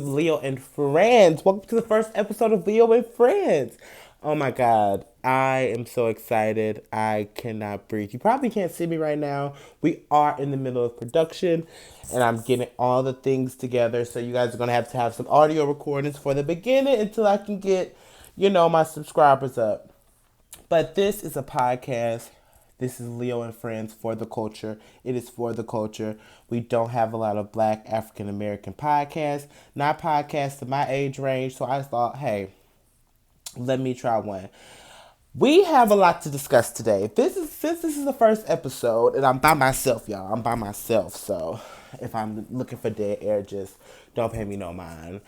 Leo and Friends. Welcome to the first episode of Leo and Friends. Oh my God, I am so excited. I cannot breathe. You probably can't see me right now. We are in the middle of production and I'm getting all the things together. So you guys are going to have some audio recordings for the beginning until I can get, my subscribers up. But this is a podcast. This is Leo and Friends for the culture. It is for the culture. We don't have a lot of black African American podcasts, not podcasts in my age range. So I thought, hey, let me try one. We have a lot to discuss today. Since this is the first episode, and I'm by myself, y'all. I'm by myself, so if I'm looking for dead air, just don't pay me no mind.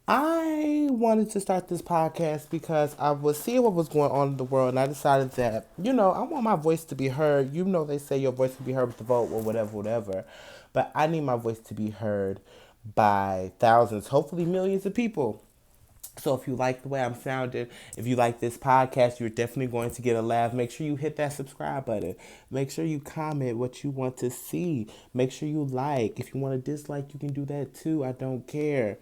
I wanted to start this podcast because I was seeing what was going on in the world, and I decided that I want my voice to be heard. They say your voice can be heard with the vote or whatever, whatever, but I need my voice to be heard by thousands, hopefully millions of people. So if you like the way I'm sounding, if you like this podcast, you're definitely going to get a laugh. Make sure you hit that subscribe button. Make sure you comment what you want to see. Make sure you like. If you want to dislike, you can do that too. I don't care.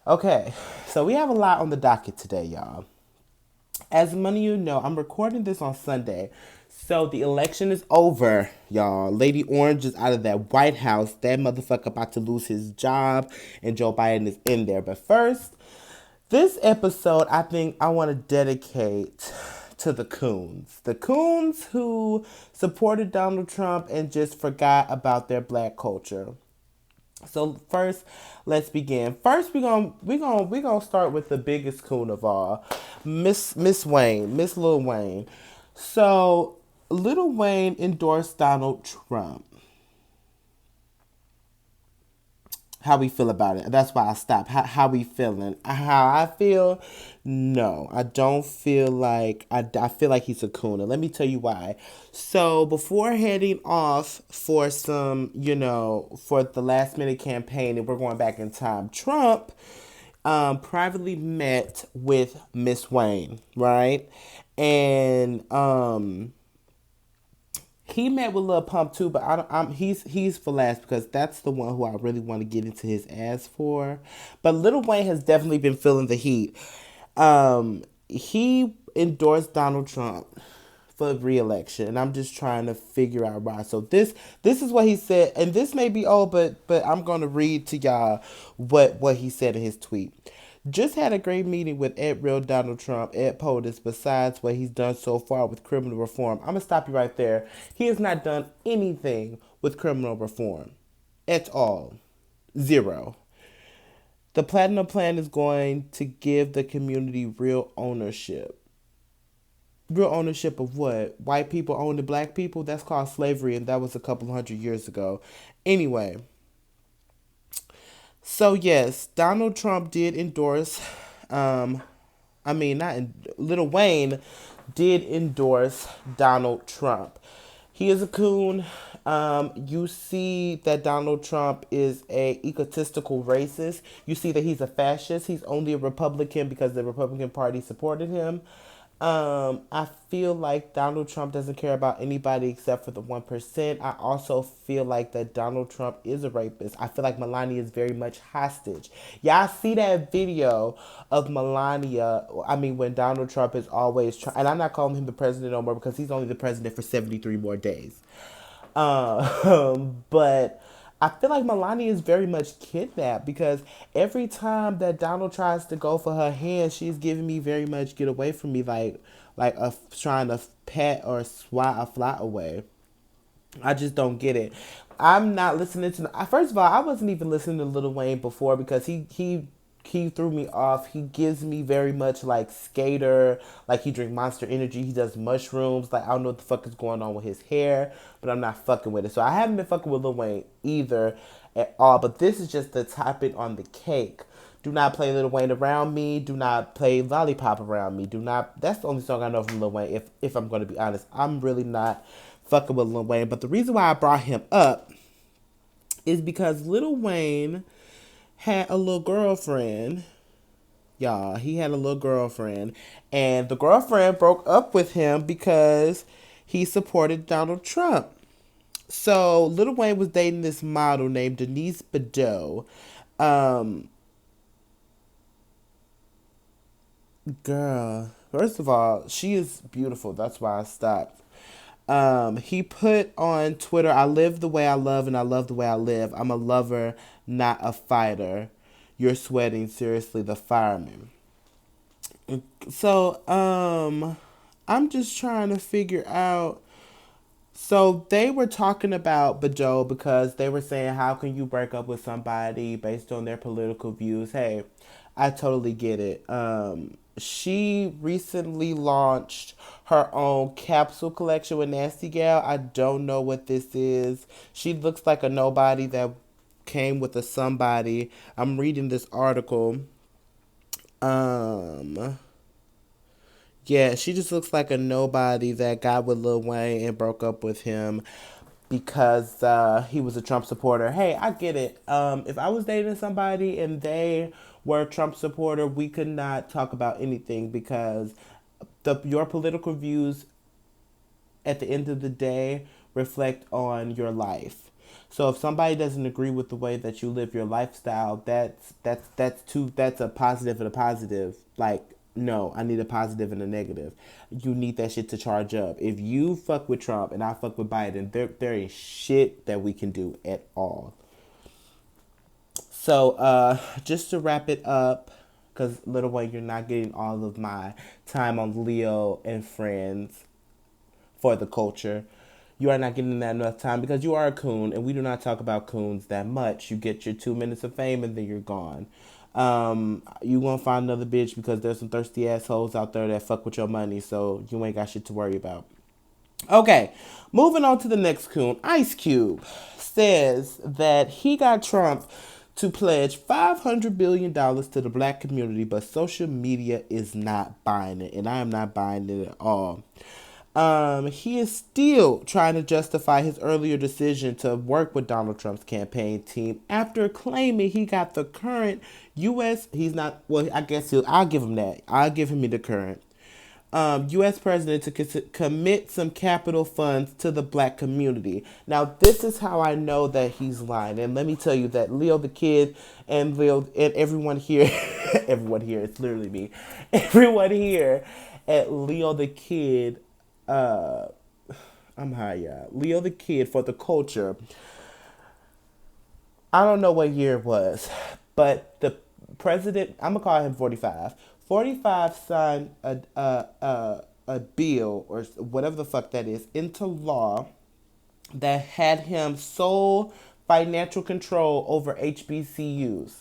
Okay, so we have a lot on the docket today, y'all. As many of you know, I'm recording this on Sunday. So the election is over, y'all. Lady Orange is out of that White House. That motherfucker about to lose his job, and Joe Biden is in there. But first, this episode, I think I want to dedicate to the coons. The coons who supported Donald Trump and just forgot about their black culture. So first, let's begin. First, we gonna start with the biggest coon of all, Miss Wayne, Miss Lil Wayne. So Lil Wayne endorsed Donald Trump. How we feel about it. That's why I stopped. How we feeling? How I feel? No, I don't feel like I feel like he's a coon. And let me tell you why. So before heading off for some, for the last minute campaign, and we're going back in time, Trump privately met with Miss Wayne, right? And he met with Lil Pump too, but I don't, he's for last because that's the one who I really want to get into his ass for. But Lil Wayne has definitely been feeling the heat. He endorsed Donald Trump for re-election, and I'm just trying to figure out why. So this is what he said, and this may be old, but I'm gonna read to y'all what he said in his tweet. Just had a great meeting with Ed Real Donald Trump, Ed POTUS, besides what he's done so far with criminal reform. I'm going to stop you right there. He has not done anything with criminal reform at all. Zero. The Platinum Plan is going to give the community real ownership. Real ownership of what? White people own the black people? That's called slavery, and that was a couple hundred years ago. Anyway, so yes, Donald Trump did endorse. I mean, not Lil Wayne did endorse Donald Trump. He is a coon. You see that Donald Trump is a egotistical racist. You see that he's a fascist. He's only a Republican because the Republican Party supported him. I feel like Donald Trump doesn't care about anybody except for the 1%. I also feel like that Donald Trump is a rapist. I feel like Melania is very much hostage. Y'all see that video of Melania, I mean, when Donald Trump is always trying, and I'm not calling him the president no more because he's only the president for 73 more days. But I feel like Melania is very much kidnapped because every time that Donald tries to go for her hand, she's giving me very much get away from me, like trying to pat or swat a fly away. I just don't get it. I'm not listening to. First of all, I wasn't even listening to Lil Wayne before because he threw me off. He gives me very much like Skater, like he drink Monster Energy. He does mushrooms. Like I don't know what the fuck is going on with his hair, but I'm not fucking with it. So I haven't been fucking with Lil Wayne either at all. But this is just the topping on the cake. Do not play Lil Wayne around me. Do not play Lollipop around me. Do not. That's the only song I know from Lil Wayne. If I'm going to be honest, I'm really not fucking with Lil Wayne. But the reason why I brought him up is because Lil Wayne had a little girlfriend. Y'all, he had a little girlfriend. And the girlfriend broke up with him because he supported Donald Trump. So Lil Wayne was dating this model named Denise Bidot. Girl, first of all, she is beautiful. That's why I stopped. He put on Twitter, I live the way I love and I love the way I live. I'm a lover, not a fighter. You're sweating, seriously, the fireman. So, I'm just trying to figure out. So they were talking about Bajo because they were saying, how can you break up with somebody based on their political views? Hey, I totally get it. She recently launched her own capsule collection with Nasty Gal. I don't know what this is. She looks like a nobody that came with a somebody. I'm reading this article. Um, yeah, she just looks like a nobody that got with Lil Wayne and broke up with him because he was a Trump supporter. Hey, I get it. If I was dating somebody and they were a Trump supporter, we could not talk about anything because your political views at the end of the day reflect on your life. So if somebody doesn't agree with the way that you live your lifestyle, that's a positive and a positive. Like, no, I need a positive and a negative. You need that shit to charge up. If you fuck with Trump and I fuck with Biden, there ain't shit that we can do at all. So just to wrap it up, because Little Wayne, you're not getting all of my time on Leo and Friends for the culture. You are not getting that enough time because you are a coon, and we do not talk about coons that much. You get your 2 minutes of fame, and then you're gone. You won't find another bitch because there's some thirsty assholes out there that fuck with your money, so you ain't got shit to worry about. Okay, moving on to the next coon. Ice Cube says that he got Trump to pledge $500 billion to the black community, but social media is not buying it, and I am not buying it at all. He is still trying to justify his earlier decision to work with Donald Trump's campaign team after claiming he got the current U.S. He's not, well, I guess I'll give him that. I'll give him the current U.S. president to commit some capital funds to the black community. Now, this is how I know that he's lying. And let me tell you that Leo the Kid and Leo and everyone here, everyone here, it's literally me, everyone here at Leo the Kid, uh, I'm high, yeah. Leo the Kid for the culture. I don't know what year it was, but the president, I'm gonna call him 45. 45 signed a bill or whatever the fuck that is into law that had him sole financial control over HBCUs.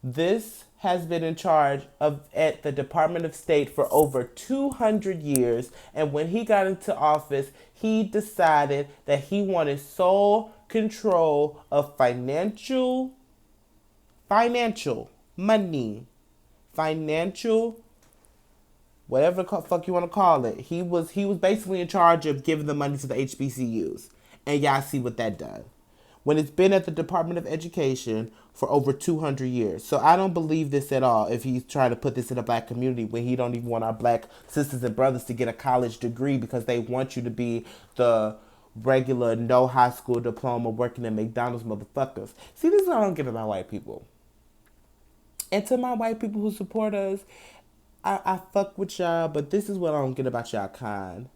This has been in charge of at the Department of State for over 200 years, and when he got into office, he decided that he wanted sole control of financial money, financial whatever the fuck you want to call it. He was basically in charge of giving the money to the HBCUs, and y'all see what that done. When it's been at the Department of Education for over 200 years. So I don't believe this at all if he's trying to put this in the black community when he don't even want our black sisters and brothers to get a college degree because they want you to be the regular no high school diploma working at McDonald's motherfuckers. See, this is what I don't get about white people. And to my white people who support us, I fuck with y'all, but this is what I don't get about y'all kind.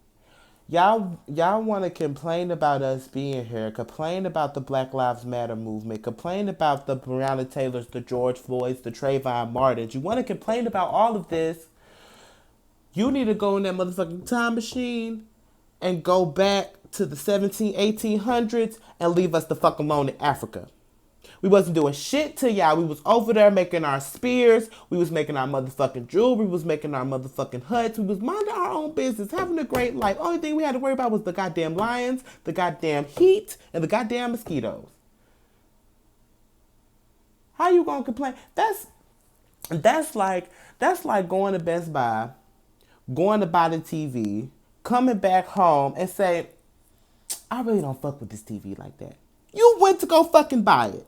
Y'all want to complain about us being here, complain about the Black Lives Matter movement, complain about the Breonna Taylors, the George Floyds, the Trayvon Martins. You want to complain about all of this. You need to go in that motherfucking time machine and go back to the 1800s and leave us the fuck alone in Africa. We wasn't doing shit to y'all. We was over there making our spears. We was making our motherfucking jewelry. We was making our motherfucking huts. We was minding our own business, having a great life. Only thing we had to worry about was the goddamn lions, the goddamn heat, and the goddamn mosquitoes. How you gonna complain? That's like going to Best Buy, going to buy the TV, coming back home and say, I really don't fuck with this TV like that. You went to go fucking buy it.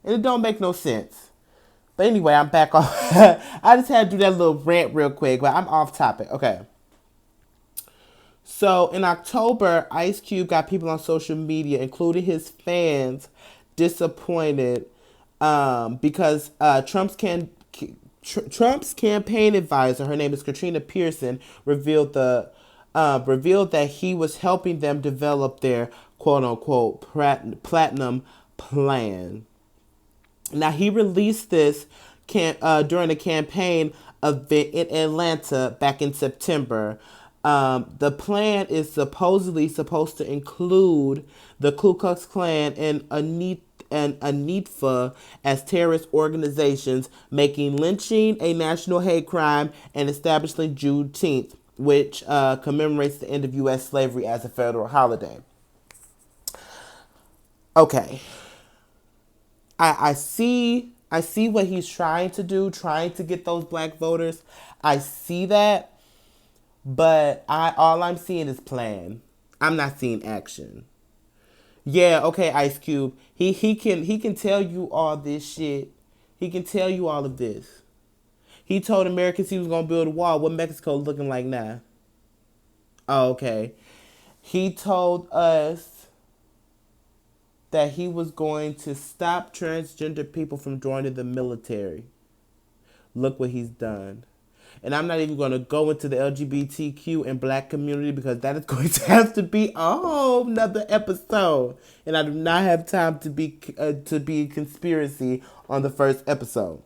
And it don't make no sense. But anyway, I'm back on. I just had to do that little rant real quick, but I'm off topic. Okay. So in October, Ice Cube got people on social media, including his fans, disappointed because Trump's Trump's campaign advisor, her name is Katrina Pearson, revealed that he was helping them develop their quote unquote platinum plan. Now he released this during a campaign event in Atlanta back in September. The plan is supposed to include the Ku Klux Klan and Antifa as terrorist organizations, making lynching a national hate crime and establishing Juneteenth, which commemorates the end of U.S. slavery as a federal holiday. Okay, I see what he's trying to do, trying to get those black voters. I see that, but I all I'm seeing is plan. I'm not seeing action. Yeah, okay, Ice Cube. He can tell you all this shit. He can tell you all of this. He told Americans he was gonna build a wall. What Mexico looking like now? Oh, okay. He told us that he was going to stop transgender people from joining the military. Look what he's done. And I'm not even going to go into the LGBTQ and black community because that is going to have to be a whole nother episode. And I do not have time to be conspiracy on the first episode.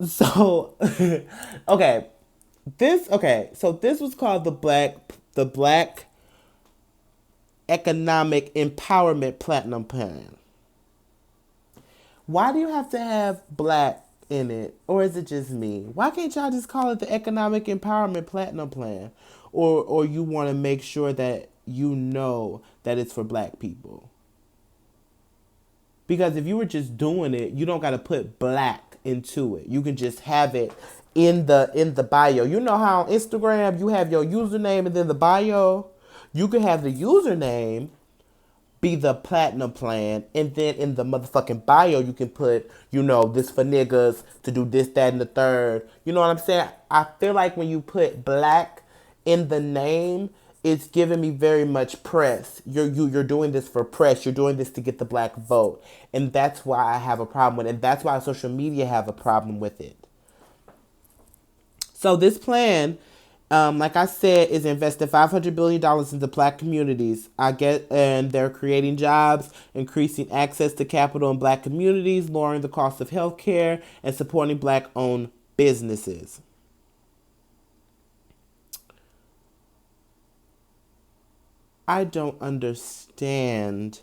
So, okay, So this was called the Black Economic Empowerment Platinum Plan. Why do you have to have black in it? Or is it just me? Why can't y'all just call it the Economic Empowerment Platinum Plan? Or you want to make sure that you know that it's for black people? Because if you were just doing it, you don't got to put black into it. You can just have it in the bio. You know how on Instagram you have your username and then the bio? You could have the username be the platinum plan, and then in the motherfucking bio you can put, this for niggas to do this, that, and the third. You know what I'm saying? I feel like when you put black in the name, it's giving me very much press. You're doing this for press. You're doing this to get the black vote, and that's why I have a problem with it. And that's why social media have a problem with it. So this plan, like I said, is invested $500 billion into black communities. And they're creating jobs, increasing access to capital in black communities, lowering the cost of healthcare, and supporting black-owned businesses. I don't understand.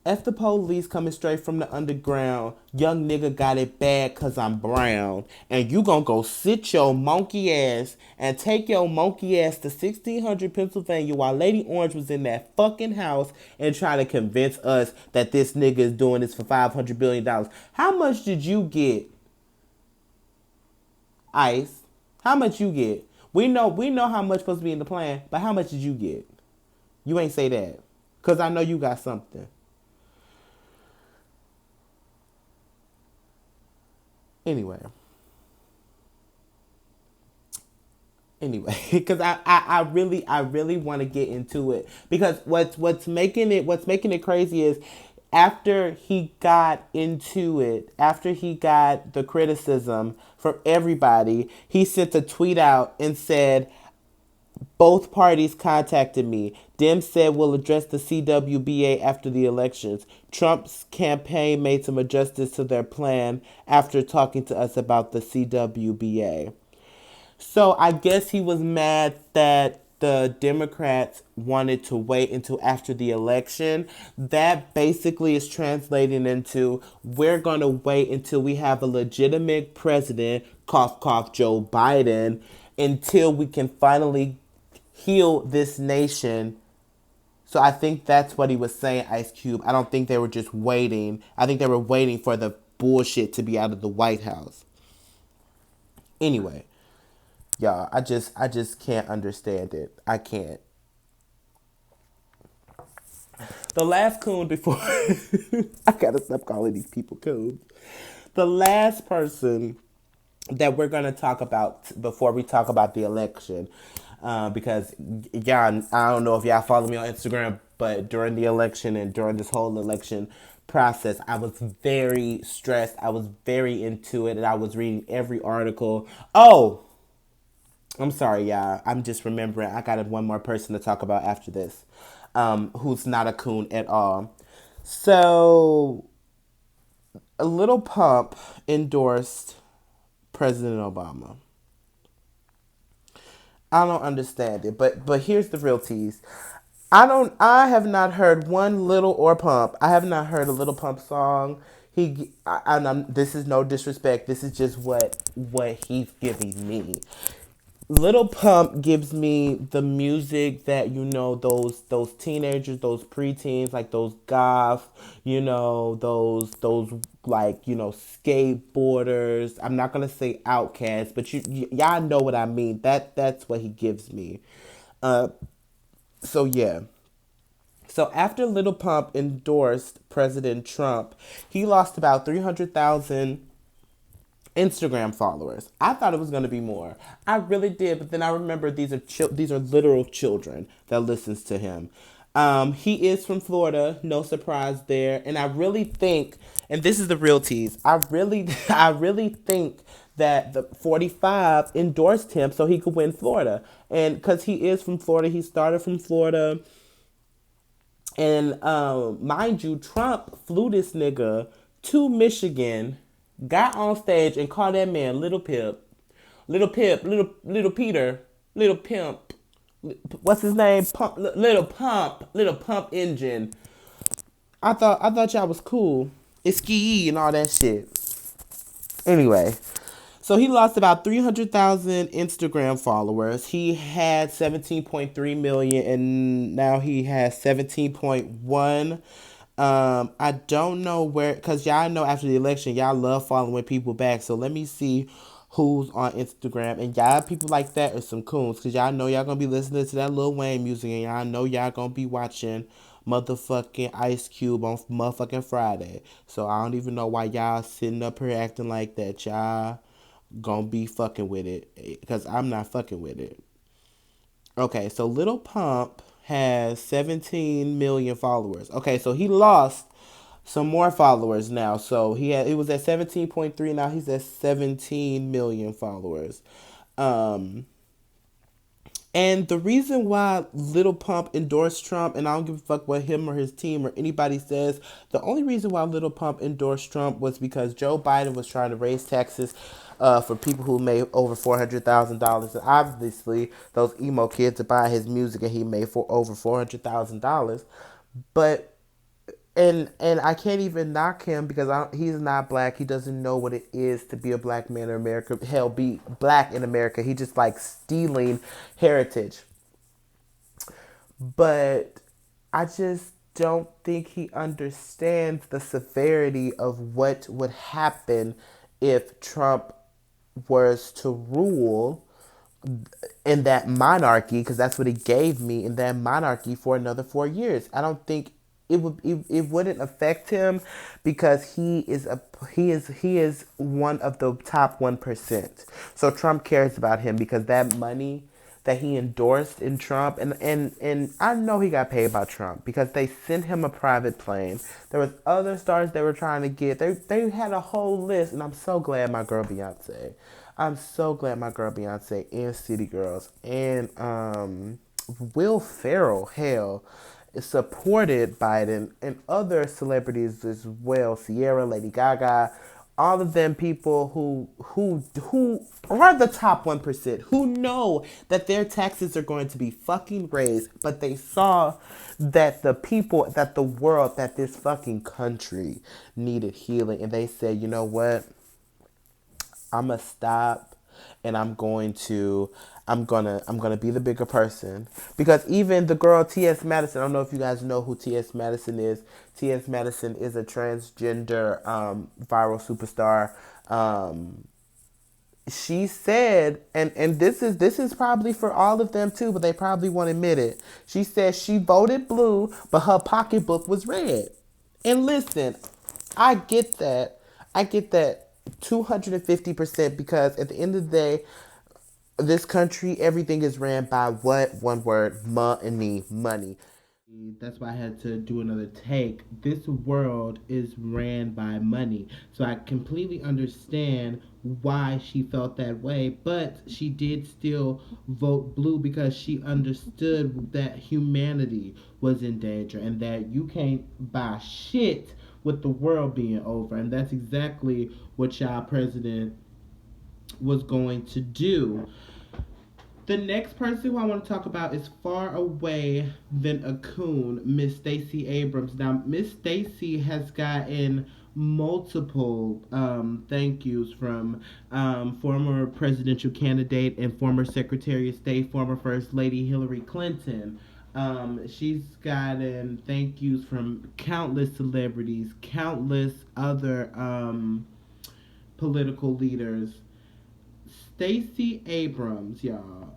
F the police coming straight from the underground. Young nigga got it bad cause I'm brown. And you gonna go sit your monkey ass and take your monkey ass to 1600 Pennsylvania while Lady Orange was in that fucking house and try to convince us that this nigga is doing this for $500 billion. How much did you get, Ice? How much you get? We know how much supposed to be in the plan, but how much did you get? You ain't say that. Cause I know you got something. Anyway. Because I really want to get into it, because what's making it crazy is after he got into it, after he got the criticism from everybody, he sent a tweet out and said, both parties contacted me. Dem said we'll address the CWBA after the elections. Trump's campaign made some adjustments to their plan after talking to us about the CWBA. So I guess he was mad that the Democrats wanted to wait until after the election. That basically is translating into, we're going to wait until we have a legitimate president, cough, cough, Joe Biden, until we can finally heal this nation. So I think that's what he was saying, Ice Cube. I don't think they were just waiting. I think they were waiting for the bullshit to be out of the White House. Anyway, y'all, I just can't understand it. I can't. The last coon before I gotta stop calling these people coons. The last person that we're gonna talk about before we talk about the election, because y'all, I don't know if y'all follow me on Instagram, but during the election and during this whole election process. I was very stressed. I was very into it, and I was reading every article. Oh, I'm sorry, y'all. I'm just remembering. I got one more person to talk about after this, who's not a coon at all. So, a Little Pump endorsed President Obama. I don't understand it, but here's the real tease. I have not heard one Little or Pump. I have not heard a Little Pump song. This is no disrespect. This is just what he's giving me. Little Pump gives me the music that those teenagers, those preteens, like those goth, those like skateboarders. I'm not gonna say outcasts, but y'all know what I mean. That's what he gives me. Uh, so yeah. So after Little Pump endorsed President Trump, he lost about 300,000 Instagram followers. I thought it was going to be more. I really did, but then I remember these are literal children that listens to him. He is from Florida, no surprise there, and I really think, and this is the real tease. I really think that the 45 endorsed him so he could win Florida, and because he is from Florida, he started from Florida. And mind you, Trump flew this nigga to Michigan, got on stage and called that man Little Peter, Little Pimp. What's his name? Little Pump Engine. I thought y'all was cool. It's ski and all that shit. Anyway, so he lost about 300,000 Instagram followers. He had 17.3 million and now he has 17.1. I don't know where, because y'all know after the election, y'all love following people back. So let me see who's on Instagram. And y'all people like that are some coons, because y'all know y'all going to be listening to that Lil Wayne music. And y'all know y'all going to be watching motherfucking Ice Cube on motherfucking Friday. So I don't even know why y'all sitting up here acting like that. Y'all gonna be fucking with it, because I'm not fucking with it. Okay, so Little Pump has 17 million followers. Okay, so he lost some more followers now. So he was at 17.3, now he's at 17 million followers. Um and the reason why Little Pump endorsed Trump, and I don't give a fuck what him or his team or anybody says, the only reason why Little Pump endorsed Trump was because Joe Biden was trying to raise taxes for people who made over $400,000. And obviously, those emo kids to buy his music, and he made for over $400,000. But and I can't even knock him because he's not black. He doesn't know what it is to be a black man in America. Hell, be black in America. He just like stealing heritage. But I just don't think he understands the severity of what would happen if Trump was to rule in that monarchy, because that's what he gave me, in that monarchy for another 4 years. I don't think it wouldn't affect him, because he is one of the top 1%. So Trump cares about him because that money that he endorsed in Trump, and I know he got paid by Trump because they sent him a private plane. There was other stars they were trying to get. They had a whole list, and I'm so glad my girl Beyonce. I'm so glad my girl Beyonce and City Girls and Will Ferrell, hell, supported Biden and other celebrities as well. Sierra, Lady Gaga, all of them people who are the top 1%, who know that their taxes are going to be fucking raised, but they saw that the people, that the world, that this fucking country needed healing, and they said, you know what? I'm gonna stop, and I'm gonna be the bigger person, because even the girl T.S. Madison, I don't know if you guys know who T.S. Madison is. T.S. Madison is a transgender viral superstar. She said, and this is probably for all of them too, but they probably won't admit it. She said she voted blue, but her pocketbook was red. And listen, I get that. I get that 250%, because at the end of the day, this country, everything is ran by what? One word, money, money. That's why I had to do another take. This world is ran by money. So I completely understand why she felt that way, but she did still vote blue because she understood that humanity was in danger and that you can't buy shit with the world being over. And that's exactly what y'all president was going to do. The next person who I want to talk about is far away than a coon, Miss Stacey Abrams. Now, Miss Stacey has gotten multiple thank yous from former presidential candidate and former Secretary of State, former First Lady Hillary Clinton. She's gotten thank yous from countless celebrities, countless other political leaders. Stacey Abrams, y'all.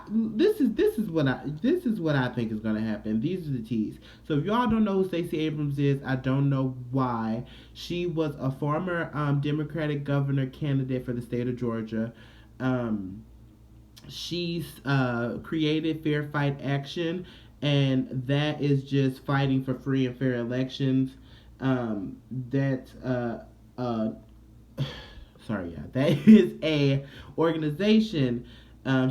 This is what I think is gonna happen. These are the teas. So if y'all don't know who Stacey Abrams is, I don't know why. She was a former Democratic governor candidate for the state of Georgia. Um, she's created Fair Fight Action, and that is just fighting for free and fair elections. That uh, sorry, yeah, that is a organization.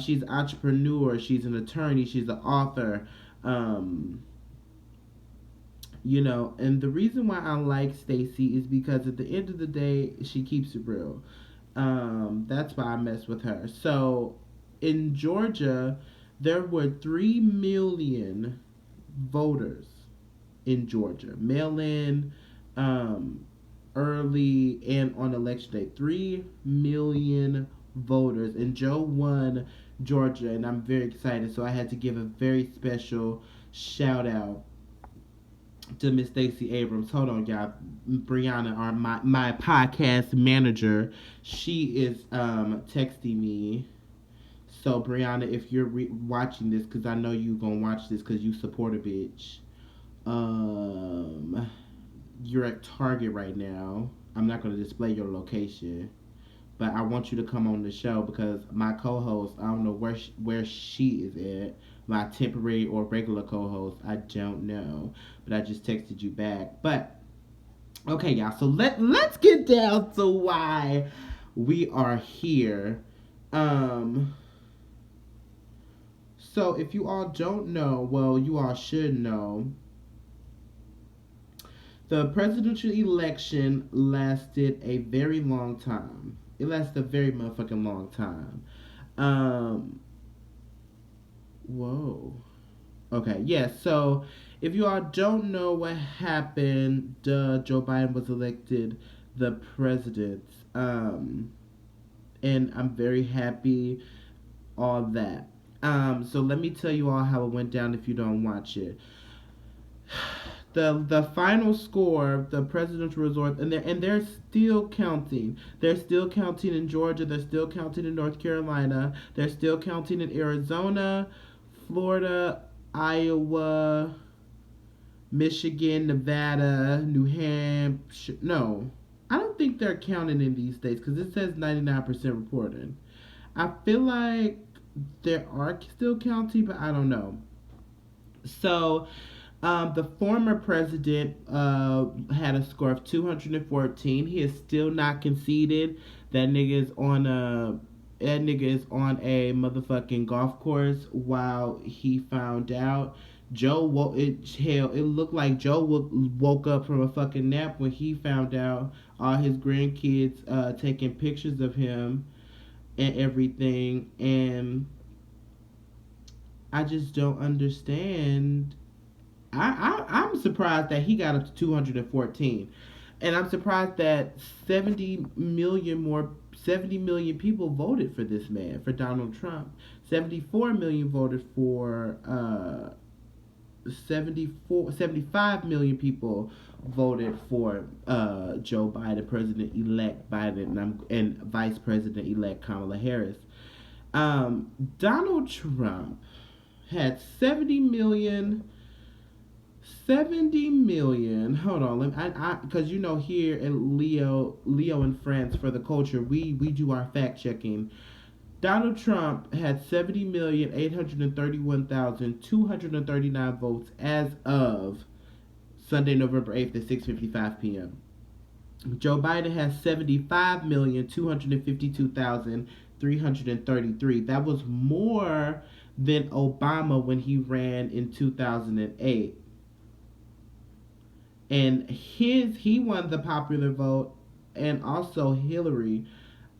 She's an entrepreneur. She's an attorney. She's an author. Um, and the reason why I like Stacey is because at the end of the day, she keeps it real. That's why I mess with her. So, in Georgia, there were 3 million voters in Georgia, mail in, um, early, and on election day. 3 million voters, and Joe won Georgia, and I'm very excited. So I had to give a very special shout out to Miss Stacey Abrams. Hold on, y'all. Brianna, my podcast manager, she is texting me. So Brianna, if you're watching this, because I know you gonna watch this because you support a bitch. Um, you're at Target right now. I'm not gonna display your location, but I want you to come on the show because my co-host, I don't know where she is at. My temporary or regular co-host, I don't know, but I just texted you back. But okay, y'all. So let's get down to why we are here. Um. So if you all don't know, well, you all should know. The presidential election lasted a very long time. It lasted a very motherfucking long time. Um, whoa. Okay, yeah, so if you all don't know what happened, Joe Biden was elected the president. And I'm very happy, all that. So let me tell you all how it went down if you don't watch it. The final score, the presidential result, and they're still counting. They're still counting in Georgia. They're still counting in North Carolina. They're still counting in Arizona, Florida, Iowa, Michigan, Nevada, New Hampshire. No, I don't think they're counting in these states because it says 99% reporting. I feel like there are still counting, but I don't know. So the former president had a score of 214. He is still not conceded. That nigga is on a motherfucking golf course while he found out. It looked like Joe woke up from a fucking nap when he found out all his grandkids taking pictures of him and everything. And I just don't understand. I'm surprised that he got up to 214, and I'm surprised that 70 million people voted for this man, for Donald Trump. 74 million voted for 75 million people voted for Joe Biden, President elect Biden, and Vice President elect Kamala Harris. Donald Trump had 70 million. Hold on, because here in Leo and Friends for the culture, we do our fact checking. Donald Trump had 70,831,239 votes as of Sunday, November 8th at 6:55 p.m. Joe Biden has 75,252,333. That was more than Obama when he ran in 2008. And he won the popular vote, and also Hillary.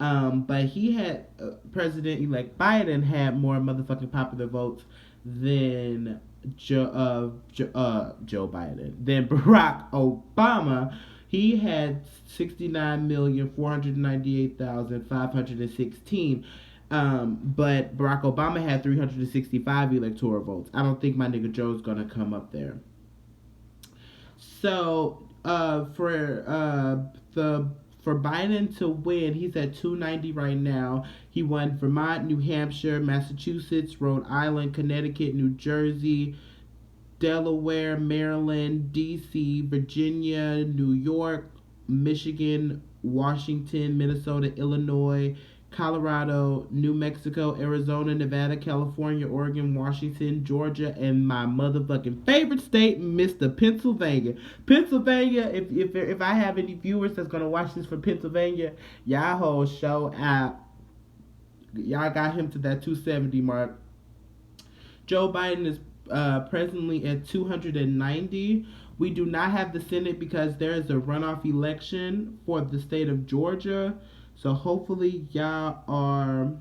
But he had President-elect Biden had more motherfucking popular votes than Joe Biden, than Barack Obama. He had 69,498,516. But Barack Obama had 365 electoral votes. I don't think my nigga Joe's gonna come up there. So for Biden to win, he's at 290 right now. He won Vermont, New Hampshire, Massachusetts, Rhode Island, Connecticut, New Jersey, Delaware, Maryland, D.C., Virginia, New York, Michigan, Washington, Minnesota, Illinois, Colorado, New Mexico, Arizona, Nevada, California, Oregon, Washington, Georgia, and my motherfucking favorite state, Mr. Pennsylvania. Pennsylvania, if I have any viewers that's gonna watch this from Pennsylvania, y'all whole show out. Y'all got him to that 270 mark. Joe Biden is presently at 290. We do not have the Senate because there is a runoff election for the state of Georgia. So hopefully y'all are,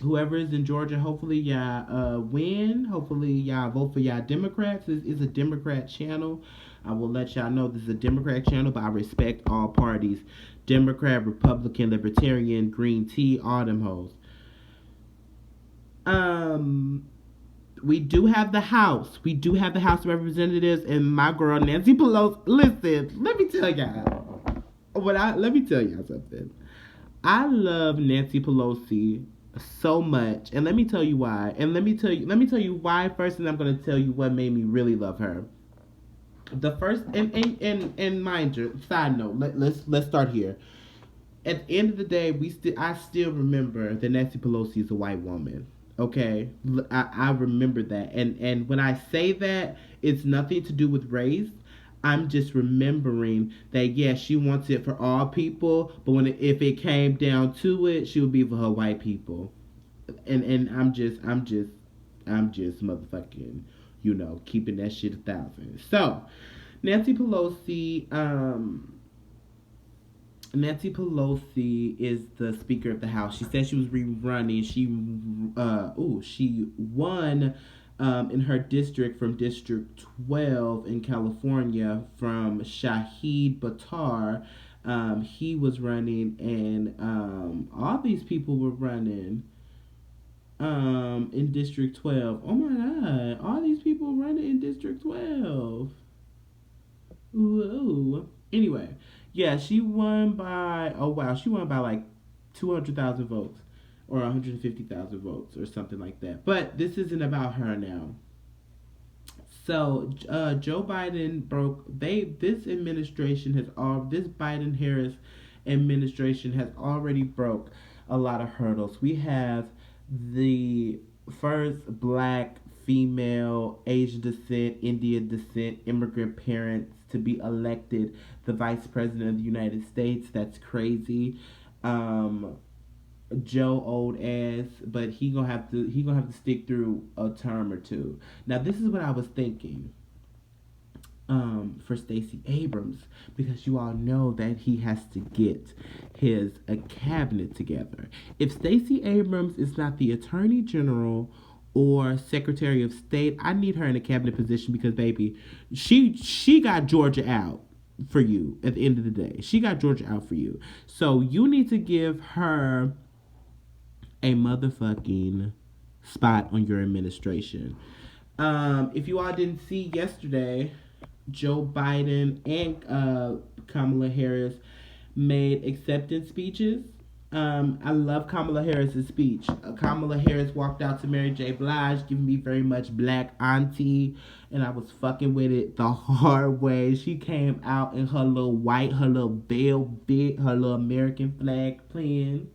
whoever is in Georgia, hopefully y'all win. Hopefully y'all vote for y'all Democrats. This is a Democrat channel. I will let y'all know this is a Democrat channel, but I respect all parties. Democrat, Republican, Libertarian, Green Tea, all them hoes. We do have the House. We do have the House of Representatives, and my girl Nancy Pelosi. Listen, let me tell y'all. Let me tell y'all something. I love Nancy Pelosi so much, and let me tell you why. And let me tell you why first, and I'm gonna tell you what made me really love her. The first, and mind you, side note. Let's start here. At the end of the day, I still remember that Nancy Pelosi is a white woman. Okay, I remember that, and when I say that, it's nothing to do with race. I'm just remembering that yes, she wants it for all people, but if it came down to it, she would be for her white people, and I'm just motherfucking, keeping that shit 1,000. So, Nancy Pelosi, Nancy Pelosi is the Speaker of the House. She said she was rerunning. She won in her district from District 12 in California from Shahid Buttar. He was running, and all these people were running in District 12. Oh my God, all these people running in District 12. Ooh. Anyway, yeah, she won by, oh wow, she won by like 200,000 votes or 150,000 votes or something like that. But this isn't about her now. So Joe Biden this Biden Harris administration has already broke a lot of hurdles. We have the first black, female, Asian descent, Indian descent, immigrant parents to be elected the vice president of the United States. That's crazy. Joe old ass, but he gonna have to stick through a term or two. Now this is what I was thinking. For Stacey Abrams, because you all know that he has to get his cabinet together. If Stacey Abrams is not the Attorney General or Secretary of State, I need her in a cabinet position because baby, she got Georgia out for you at the end of the day. She got Georgia out for you. So you need to give her a motherfucking spot on your administration. If you all didn't see yesterday, Joe Biden and Kamala Harris made acceptance speeches. I love Kamala Harris's speech. Kamala Harris walked out to Mary J. Blige, giving me very much black auntie, and I was fucking with it the hard way. She came out in her little white, her little veil bit, her little American flag playing.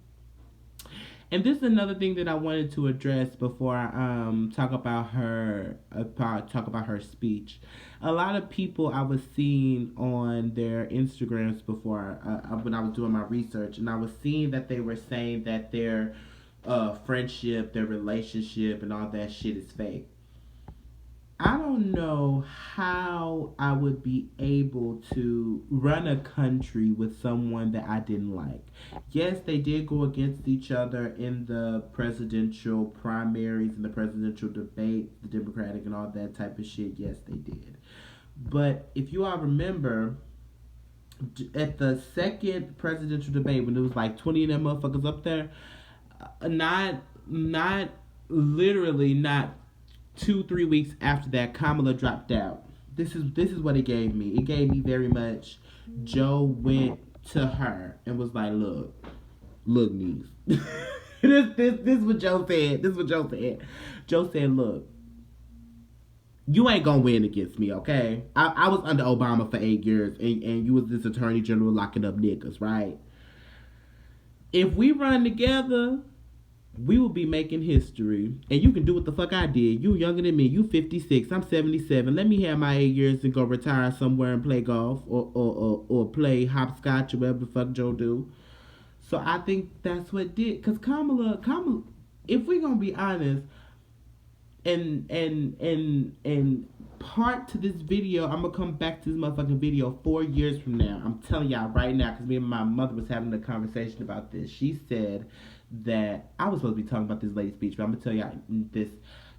And this is another thing that I wanted to address before I talk about her speech. A lot of people I was seeing on their Instagrams before when I was doing my research, and I was seeing that they were saying that their friendship, their relationship, and all that shit is fake. I don't know how I would be able to run a country with someone that I didn't like. Yes, they did go against each other in the presidential primaries and the presidential debate, the Democratic and all that type of shit. Yes, they did. But if you all remember, at the second presidential debate, when there was like 20 of them motherfuckers up there, not literally not 2 3 weeks after that, Kamala dropped out. This is what it gave me. It gave me very much. Joe went to her and was like, look, niece. This is what Joe said. This is what Joe said. Joe said, look, you ain't gonna win against me, okay? I was under Obama for 8 years, and you was this attorney general locking up niggas, right? If we run together, we will be making history. And you can do what the fuck I did. You younger than me. You 56. I'm 77. Let me have my 8 years and go retire somewhere and play golf or play hopscotch or whatever the fuck Joe do. So I think that's what did. Because Kamala, if we going to be honest, and part to this video, I'm gonna come back to this motherfucking video 4 years from now. I'm telling y'all right now, because me and my mother was having a conversation about this. She said that I was supposed to be talking about this lady's speech, but I'm gonna tell y'all this.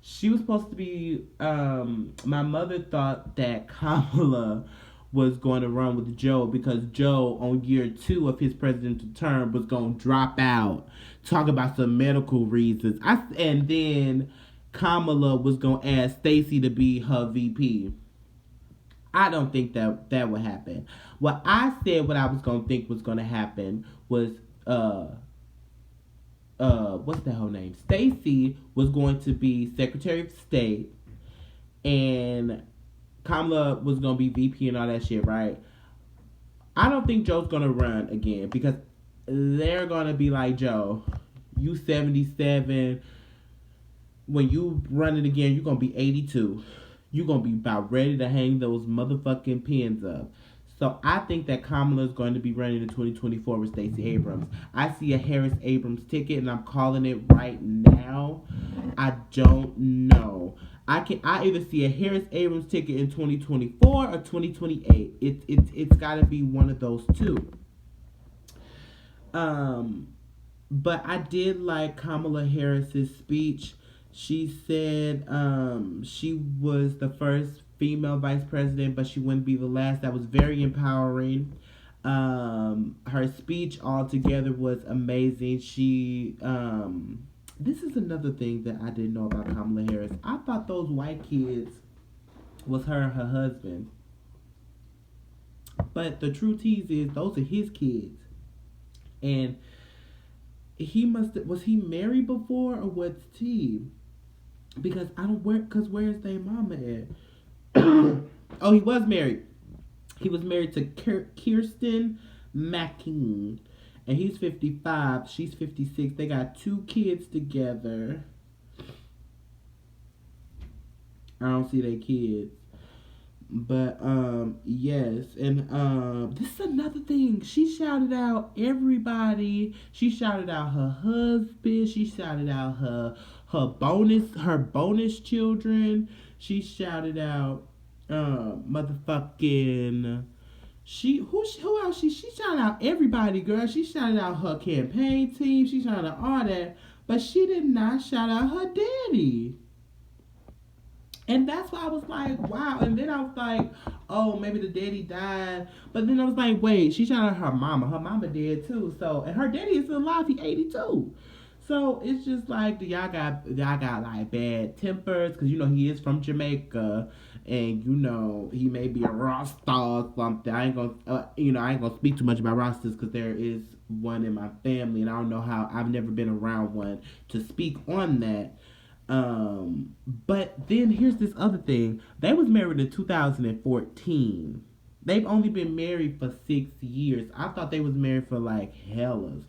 She was supposed to be. My mother thought that Kamala was going to run with Joe because Joe, on year 2 of his presidential term, was going to drop out, talk about some medical reasons. And then Kamala was going to ask Stacey to be her VP. I don't think that would happen. What I said, what I was going to think was going to happen was, what's that whole name? Stacey was going to be Secretary of State, and Kamala was going to be VP and all that shit, right? I don't think Joe's going to run again because they're going to be like, Joe, you 77. When you run it again, you're going to be 82. You're going to be about ready to hang those motherfucking pins up. So I think that Kamala is going to be running in 2024 with Stacey Abrams. I see a Harris Abrams ticket, and I'm calling it right now. I don't know. I either see a Harris Abrams ticket in 2024 or 2028. It's got to be one of those two. But I did like Kamala Harris's speech. She said she was the first female vice president, but she wouldn't be the last. That was very empowering. Her speech altogether was amazing. She this is another thing that I didn't know about Kamala Harris. I thought those white kids was her and her husband. But the true tease is those are his kids. And was he married before or what's tea? Because where's their mama at? Oh, he was married. He was married to Kirsten McKean. And he's 55. She's 56. They got 2 kids together. I don't see their kids. But, yes. And, this is another thing. She shouted out everybody. She shouted out her husband. She shouted out her bonus children. She shouted out, motherfucking... Who else? She shouted out everybody, girl. She shouted out her campaign team. She shouted out all that. But she did not shout out her daddy. And that's why I was like, wow. And then I was like, oh, maybe the daddy died. But then I was like, wait, she shouted out her mama. Her mama dead too. So, and her daddy is still alive. He's 82. So it's just like y'all got like bad tempers because he is from Jamaica, and he may be a Rasta or something. I ain't gonna speak too much about Rastas because there is one in my family, and I don't know how. I've never been around one to speak on that. But then here's this other thing. They was married in 2014. They've only been married for 6 years. I thought they was married for like hella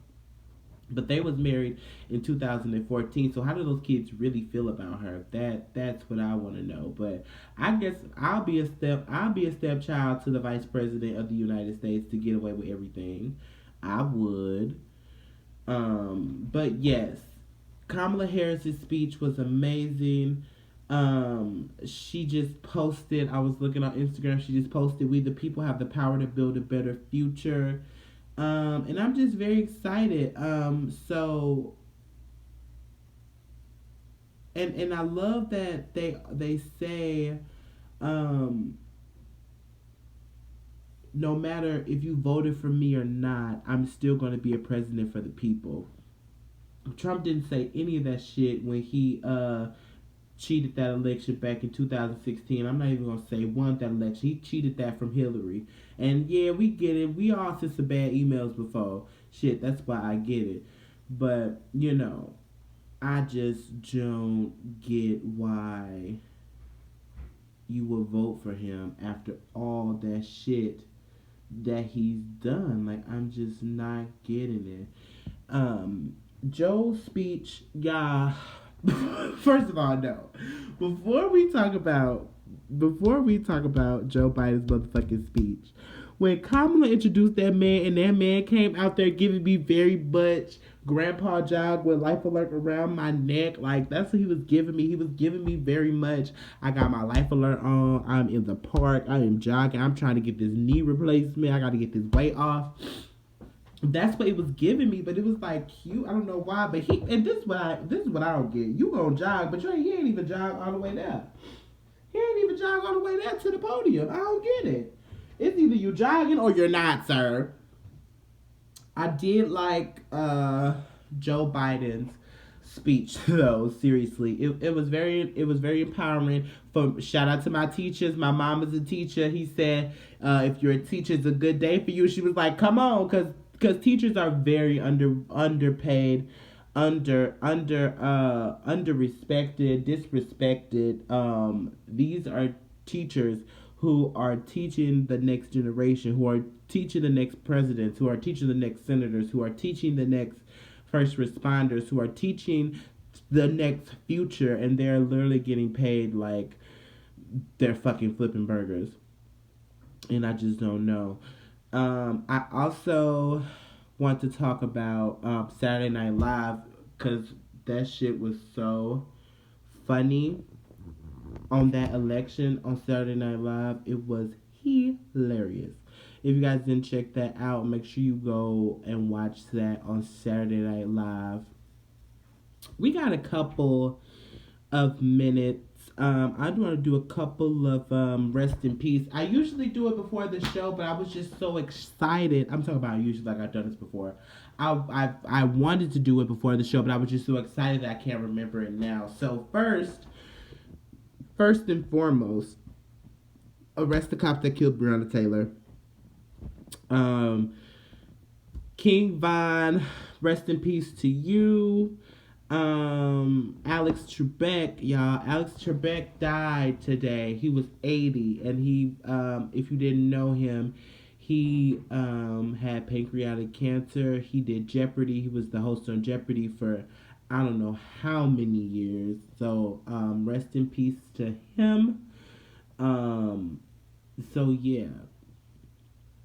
But they was married in 2014. So how do those kids really feel about her? That's what I want to know. But I guess I'll be a stepchild to the vice president of the United States to get away with everything. I would. But yes, Kamala Harris's speech was amazing. She just posted. I was looking on Instagram. She just posted, "We the people have the power to build a better future." And I'm just very excited. And I love that they say, um, no matter if you voted for me or not, I'm still going to be a president for the people. Trump didn't say any of that shit when he cheated that election back in 2016. I'm not even gonna say won that election. He cheated that from Hillary. And yeah, we get it. We all sent some bad emails before. Shit, that's why I get it. But I just don't get why you would vote for him after all that shit that he's done. Like, I'm just not getting it. Joe's speech, yeah. First of all, no. Before we talk about Joe Biden's motherfucking speech, when Kamala introduced that man and that man came out there giving me very much grandpa jog with life alert around my neck, like that's what he was giving me. He was giving me very much. I got my life alert on. I'm in the park. I am jogging. I'm trying to get this knee replacement. I got to get this weight off. That's what it was giving me, but it was like cute. I don't know why, but this is what I don't get. You gonna jog, but he ain't even jog all the way there. He ain't even jog all the way there to the podium. I don't get it. It's either you jogging or you're not, sir. I did like Joe Biden's speech though. Seriously, it was very empowering. Shout out to my teachers. My mom is a teacher. He said, if you're a teacher, it's a good day for you. She was like, come on, because teachers are very underpaid, under respected, disrespected. These are teachers who are teaching the next generation, who are teaching the next presidents, who are teaching the next senators, who are teaching the next first responders, who are teaching the next future, and they're literally getting paid like they're fucking flipping burgers. And I just don't know. I also want to talk about Saturday Night Live because that shit was so funny on that election on Saturday Night Live. It was hilarious. If you guys didn't check that out, make sure you go and watch that on Saturday Night Live. We got a couple of minutes. I want to do a couple of rest in peace. I usually do it before the show, but I was just so excited. I'm talking about usually like I've done this before. I wanted to do it before the show, but I was just so excited that I can't remember it now. So first and foremost, arrest the cop that killed Breonna Taylor. King Von, rest in peace to you. Alex Trebek, y'all. Alex Trebek died today. He was 80, and he, if you didn't know him, he had pancreatic cancer. He did Jeopardy. He was the host on Jeopardy for I don't know how many years. So rest in peace to him. So yeah.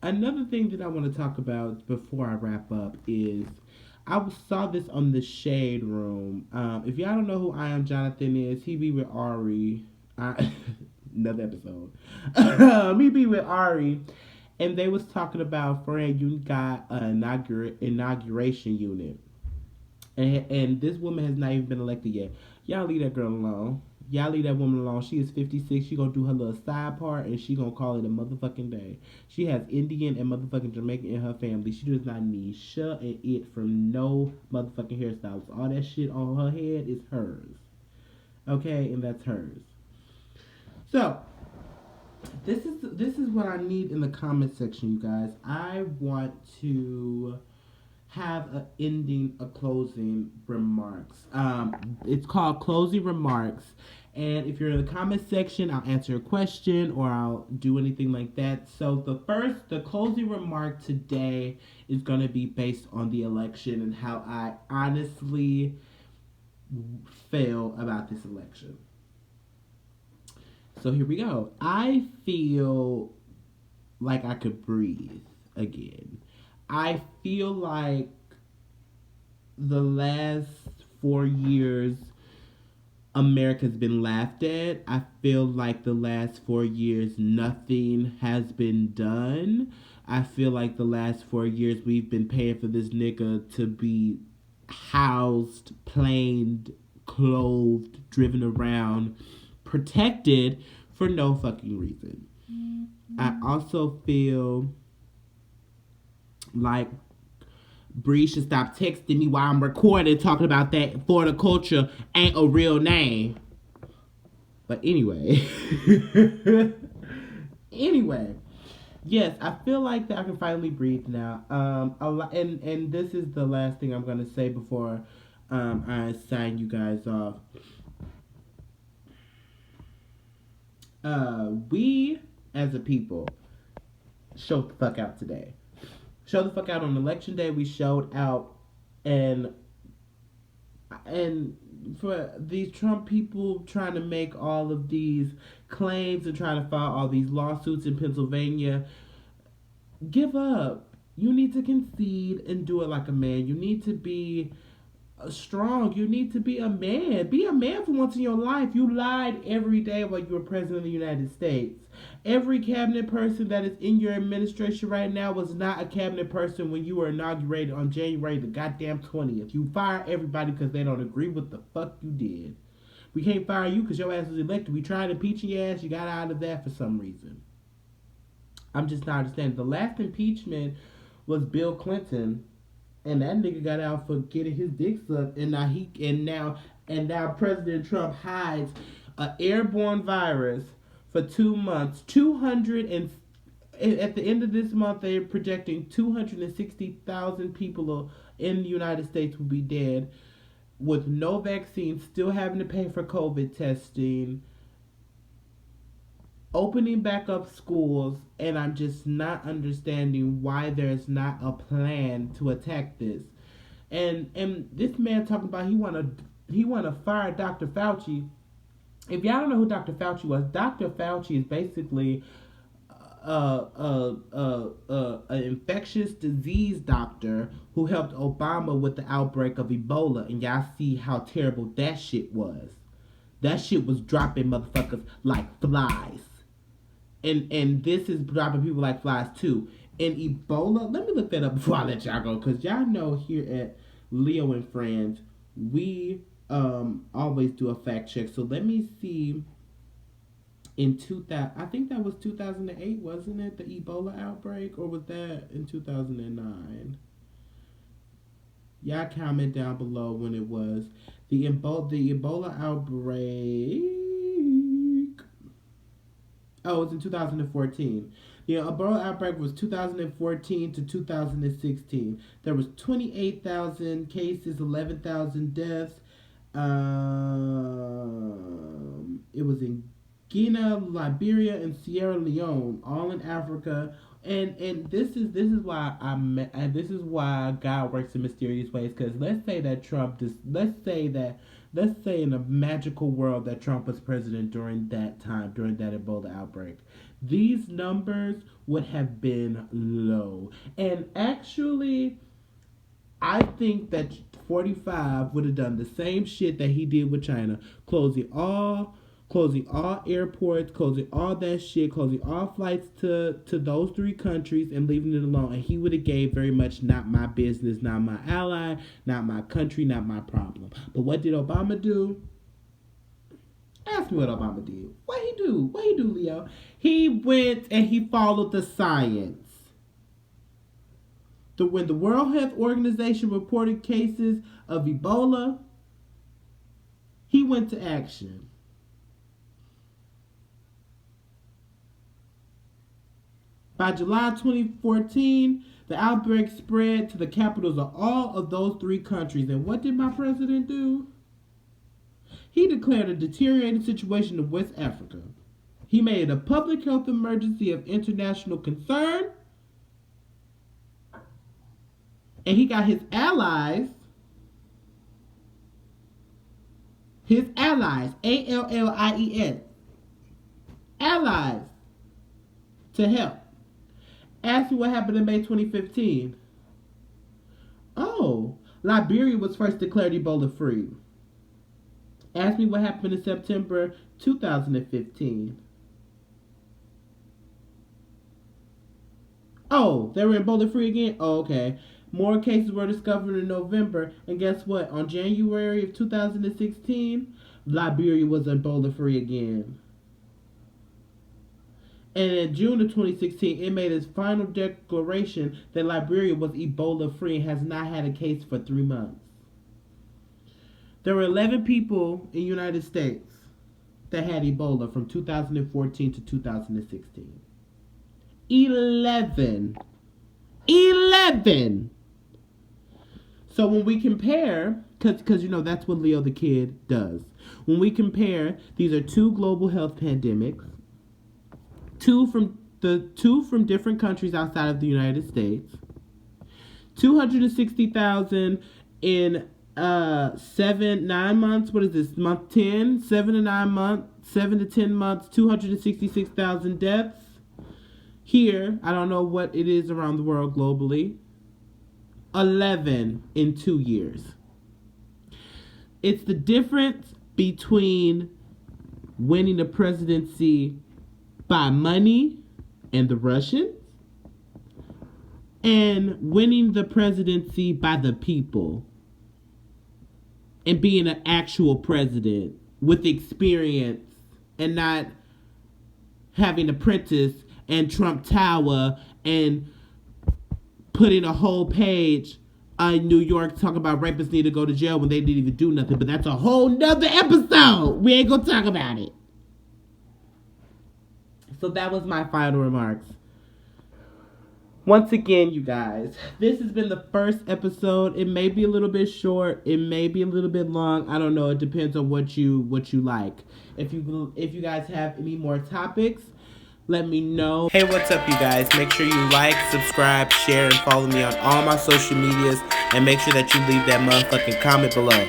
Another thing that I want to talk about before I wrap up is I saw this on the Shade Room. If y'all don't know who I Am Jonathan is, he be with Ari. Another episode. He be with Ari, and they was talking about Fran. You got an inauguration unit, and this woman has not even been elected yet. Y'all leave that girl alone. Y'all leave that woman alone. She is 56. She gonna do her little side part, and she gonna call it a motherfucking day. She has Indian and motherfucking Jamaican in her family. She does not need shut and it from no motherfucking hairstyles. All that shit on her head is hers. Okay, and that's hers. So this is what I need in the comment section, you guys. I want to have a closing remarks. It's called closing remarks. And if you're in the comment section, I'll answer a question or I'll do anything like that. So the closing remark today is going to be based on the election and how I honestly feel about this election. So here we go. I feel like I could breathe again. I feel like the last 4 years America's been laughed at. I feel like the last 4 years nothing has been done. I feel like the last 4 years we've been paying for this nigga to be housed, planed, clothed, driven around, protected for no fucking reason. I also feel like Bree should stop texting me while I'm recording talking about that Florida culture ain't a real name. But anyway. Anyway. Yes, I feel like that I can finally breathe now. And this is the last thing I'm gonna say before I sign you guys off. We as a people showed the fuck out today. Showed the fuck out on election day. We showed out, and for these Trump people trying to make all of these claims and trying to file all these lawsuits in Pennsylvania, give up. You need to concede and do it like a man. You need to be strong. You need to be a man. Be a man for once in your life. You lied every day while you were president of the United States. Every cabinet person that is in your administration right now was not a cabinet person when you were inaugurated on January the goddamn 20th. You fire everybody because they don't agree with the fuck you did. We can't fire you because your ass was elected. We tried impeaching your ass. You got out of that for some reason. I'm just not understanding. The last impeachment was Bill Clinton. And that nigga got out for getting his dick sucked, and now President Trump hides an airborne virus for 2 months. At the end of this month, they're projecting 260,000 people in the United States will be dead with no vaccine, still having to pay for COVID testing, opening back up schools, and I'm just not understanding why there's not a plan to attack this. And this man talking about he wanna fire Dr. Fauci. If y'all don't know who Dr. Fauci was, Dr. Fauci is basically an infectious disease doctor who helped Obama with the outbreak of Ebola, and y'all see how terrible that shit was. That shit was dropping motherfuckers like flies. And this is dropping people like flies too. And Ebola, let me look that up before I let y'all go, because y'all know here at Leo and Friends, we always do a fact check. So let me see. In 2000, I think that was 2008, wasn't it? The Ebola outbreak, or was that in 2009? Y'all comment down below when it was. The Ebola outbreak. Oh, it was in 2014. The Ebola outbreak was 2014 to 2016. There was 28,000 cases, 11,000 deaths. It was in Guinea, Liberia, and Sierra Leone, all in Africa. And this is why God works in mysterious ways. Because let's say in a magical world that Trump was president during that time, during that Ebola outbreak, these numbers would have been low. And actually, I think that 45 would have done the same shit that he did with China, closing all airports, closing all that shit, closing all flights to those three countries and leaving it alone. And he would have gave very much not my business, not my ally, not my country, not my problem. But what did Obama do? Ask me what Obama did. What he do, Leo? He went and he followed the science. When the World Health Organization reported cases of Ebola, he went to action. By July 2014, the outbreak spread to the capitals of all of those three countries. And what did my president do? He declared a deteriorating situation in West Africa. He made it a public health emergency of international concern. And he got his allies, ALLIES, allies, to help. Ask me what happened in May 2015. Oh, Liberia was first declared Ebola free. Ask me what happened in September 2015. Oh, they were Ebola free again? Oh, okay. More cases were discovered in November, and guess what? On January of 2016, Liberia was Ebola free again. And in June of 2016, it made its final declaration that Liberia was Ebola free and has not had a case for 3 months. There were 11 people in the United States that had Ebola from 2014 to 2016. 11. So when we compare, because you know that's what Leo the Kid does. When we compare, these are 2 global health pandemics, two from different countries outside of the United States. 260,000 in 9 months. What is this? Month 10, 7 to 9 months, 7 to 10 months. 266,000 deaths. Here, I don't know what it is around the world globally. 11 in 2 years. It's the difference between winning the presidency by money and the Russians and winning the presidency by the people and being an actual president with experience and not having apprentice and Trump Tower and putting a whole page in New York talking about rapists need to go to jail when they didn't even do nothing. But that's a whole nother episode. We ain't gonna talk about it. So that was my final remarks. Once again, you guys, this has been the first episode. It may be a little bit short. It may be a little bit long. I don't know. It depends on what you like. If you guys have any more topics, let me know. Hey, what's up, you guys? Make sure you like, subscribe, share, and follow me on all my social medias. And make sure that you leave that motherfucking comment below.